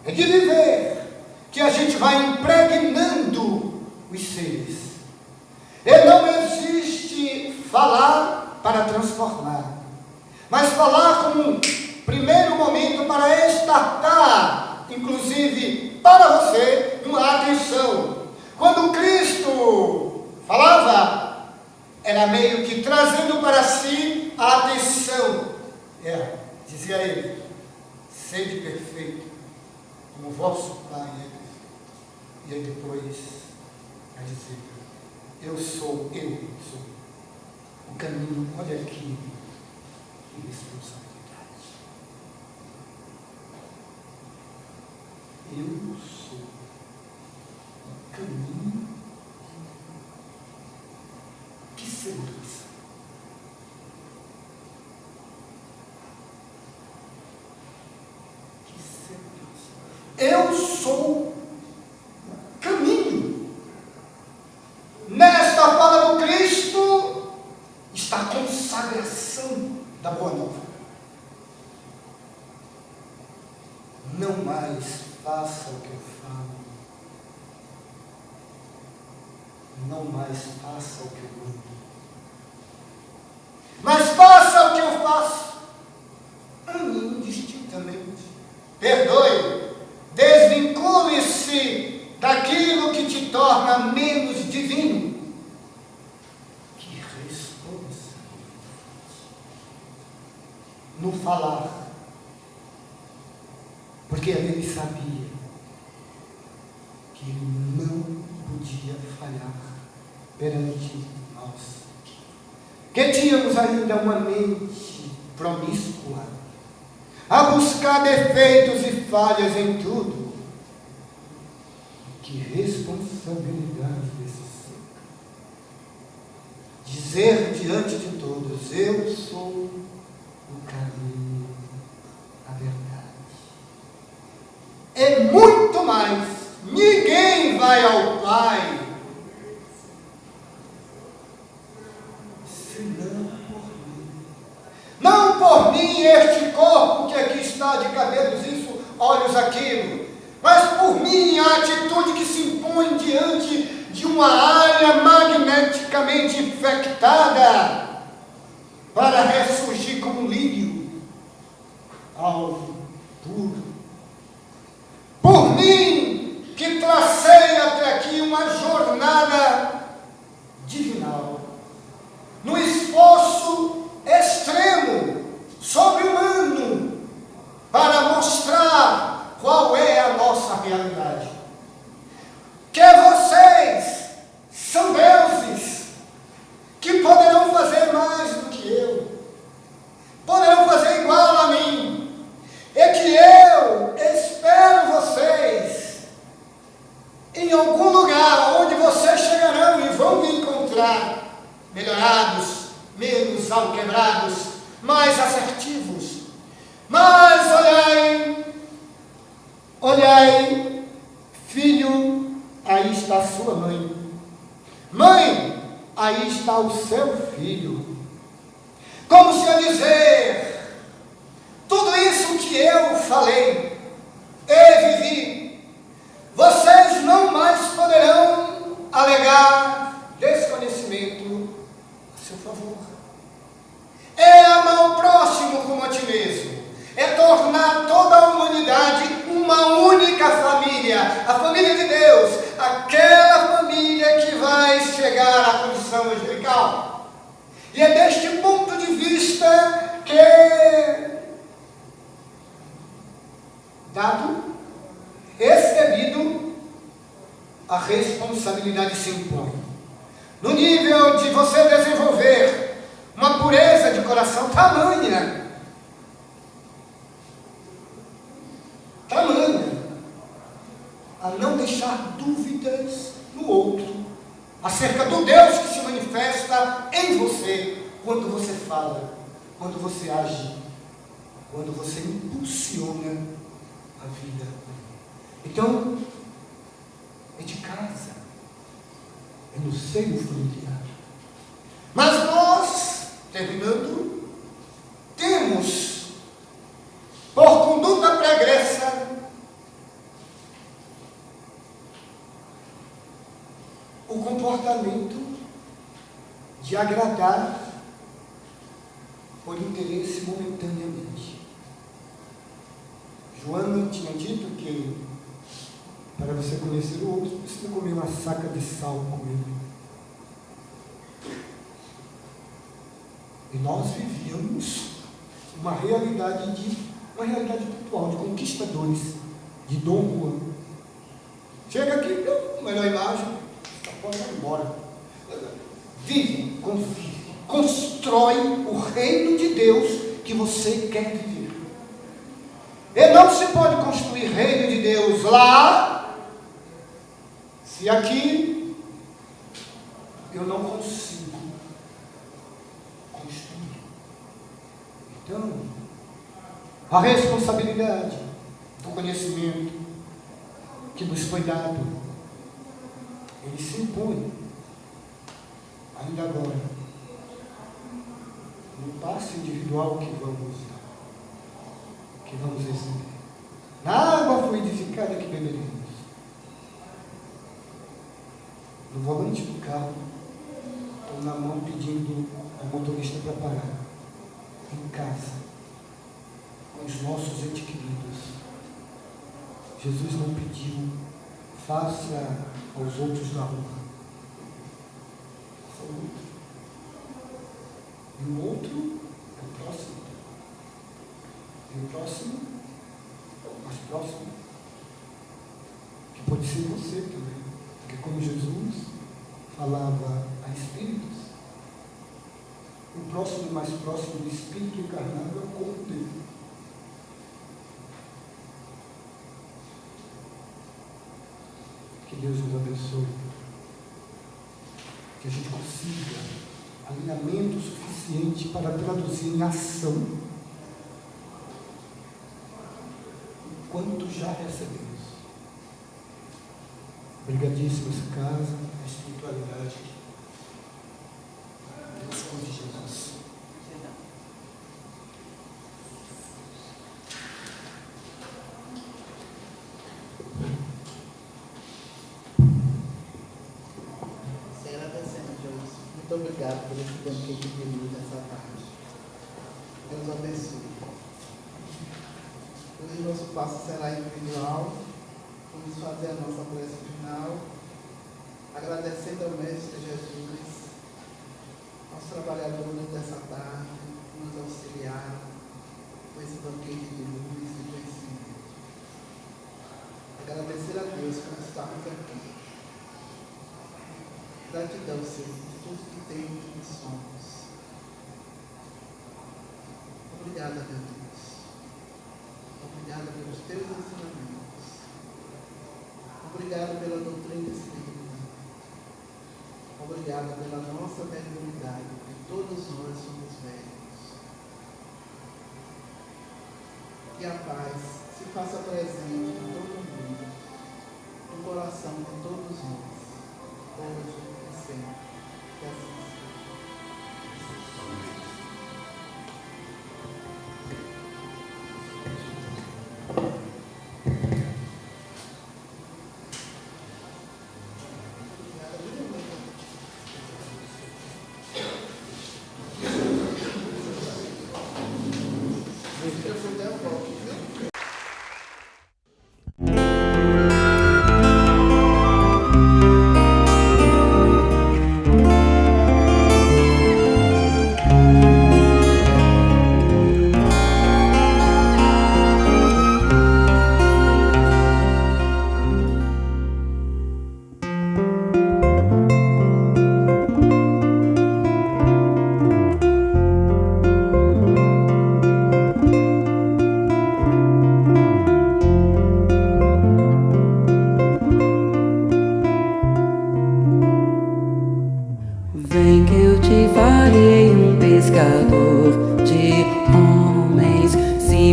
viver que a gente vai impregnando os seres. E não existe falar para transformar, mas falar como um primeiro momento para estartar, inclusive para você, uma atenção. Quando Cristo falava, era meio que trazendo para si a atenção. Dizia ele, sede perfeito, como vosso Pai é perfeito. E aí depois vai dizer, eu sou o caminho. Olha aqui, que responsabilidade. Eu sou o caminho. Que segurança. Que segurança. Eu sou o caminho. Nesta fala do Cristo está a consagração da Boa Nova. Não mais faça o que eu falo. Não mais faça o que eu mando. Mas faça o que eu faço. Ame indistintamente. Perdoe. Desvincule-se daquilo que te torna menos divino. Que responsabilidade. No falar. Porque ele sabia que ele não podia falhar perante nós. Que tínhamos ainda uma mente promíscua, a buscar defeitos e falhas em tudo. Que responsabilidade desse ser. Dizer diante de todos: eu sou o caminho, a verdade. É muito mais. Ninguém vai ao Pai Senão por mim. não por mim, este corpo que aqui está, de cabelos isso, olhos aquilo, mas por mim, a atitude que se impõe diante de uma área magneticamente infectada para ressurgir como lírio, alvo puro. Por mim, que tracei até aqui uma jornada divinal, no esforço extremo, sobre-humano, para mostrar qual é a nossa realidade. Que vocês são deuses, que poderão fazer mais do que eu, poderão fazer igual a mim, é que eu espero vocês em algum lugar onde vocês chegarão e vão me encontrar melhorados, menos alquebrados, mais assertivos. Mas olhai, filho, aí está sua mãe. Mãe, aí está o seu filho. Como se a dizer, tudo isso que eu falei, eu vivi, vocês não mais poderão alegar desconhecimento a seu favor. É amar o próximo como a ti mesmo. É tornar toda a humanidade uma única família. A família de Deus. Aquela família que vai chegar à condição angelical. E é deste ponto de vista que, recebido, a responsabilidade se impõe. No nível de você desenvolver uma pureza de coração tamanha, a não deixar dúvidas no outro, acerca do Deus que se manifesta em você, quando você fala, quando você age, quando você impulsiona a vida. Então, é de casa, é no seio familiar. Mas nós, terminando, temos, por conduta pregressa, o comportamento de agradar por interesse momentaneamente. Joana tinha dito que para você conhecer o outro, precisa comer uma saca de sal com ele. E nós vivíamos uma realidade pontual, de conquistadores, de Dom Juan. Chega aqui, melhor imagem, pode ir embora. Vive, convive, constrói o reino de Deus que você quer viver. E não se pode construir reino de Deus lá, se aqui eu não consigo construir. Então, a responsabilidade do conhecimento que nos foi dado, ele se impõe, ainda agora, no passo individual que vamos receber. Na água fluidificada que beberemos. No volante do carro, estou na mão pedindo ao motorista para parar. Em casa, com os nossos entes queridos. Jesus não pediu, faça aos outros da rua. Faça ao outro. E o outro é o próximo. E o próximo é o mais próximo. Que pode ser você também. Porque como Jesus falava a espíritos, o próximo mais próximo do espírito encarnado é o corpo dele. Que Deus nos abençoe. Que a gente consiga alinhamento suficiente para traduzir em ação quanto já recebemos. Obrigadíssimo essa casa, a espiritualidade. Deus de Jesus. Muito obrigado por esse banquete de luz nessa tarde. Deus abençoe. Hoje o nosso passo será individual. Vamos fazer a nossa prece final, agradecendo ao Mestre Jesus, aos trabalhadores dessa tarde, que nos auxiliaram com esse banquete de luz e conhecimento. Agradecer a Deus por estarmos aqui. Gratidão, Senhor, por tudo que temos e que somos. Obrigada, meu Deus. Obrigada pelos teus ensinamentos. Obrigado pela doutrina espírita. Obrigado pela nossa mediunidade, porque todos nós somos velhos. Que a paz se faça presente em todo mundo, no coração de todos nós, hoje e sempre. Que assim seja.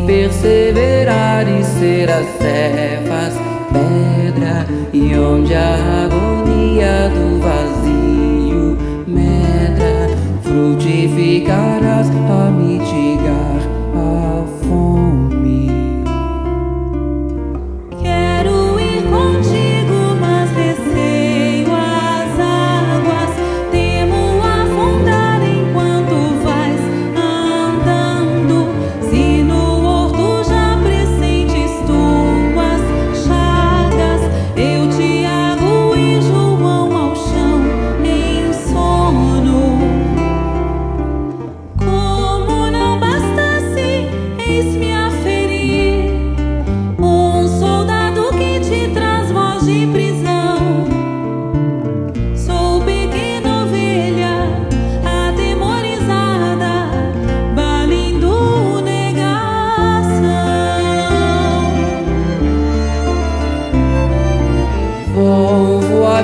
Perseverares serás cefas, pedra, e onde a agonia do vazio medra, frutificarás a mitigar a fome. Quero ir contigo, mas receio as águas, temo afundar enquanto vais andando. Se no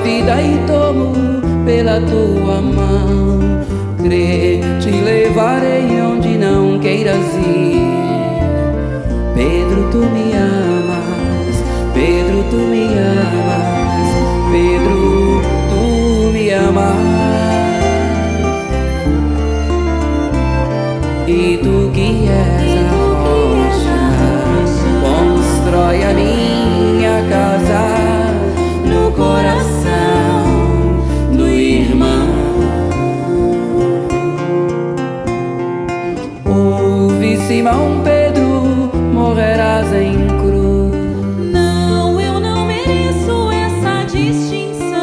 vida e tomo pela tua mão, crê, te levarei onde não queiras ir. Pedro, tu me amas, Pedro, tu me amas, Pedro, tu me amas. E tu que és a rocha, constrói a minha casa no coração do irmão. Ouve, Simão Pedro, morrerás em cruz. Não, eu não mereço essa distinção.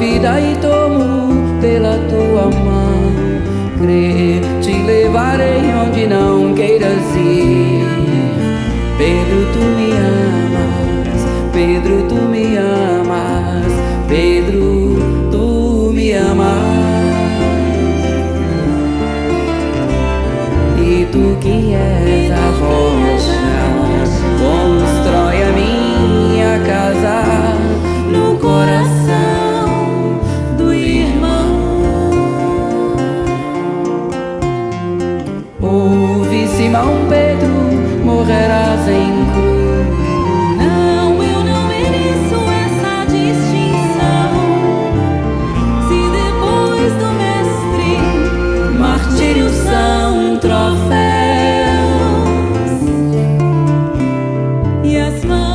vida e tomo pela tua mão. Crê, te levarei onde não queiras ir. Pedro, tu me amas, Pedro, tu me amas, Pedro, tu me amas. E tu que és a rocha, constrói a minha casa no coração do irmão. Ouve, Simão Pedro, morrerás em cruz. Não, eu não mereço essa distinção. Se depois do mestre Martírios são troféus e as mãos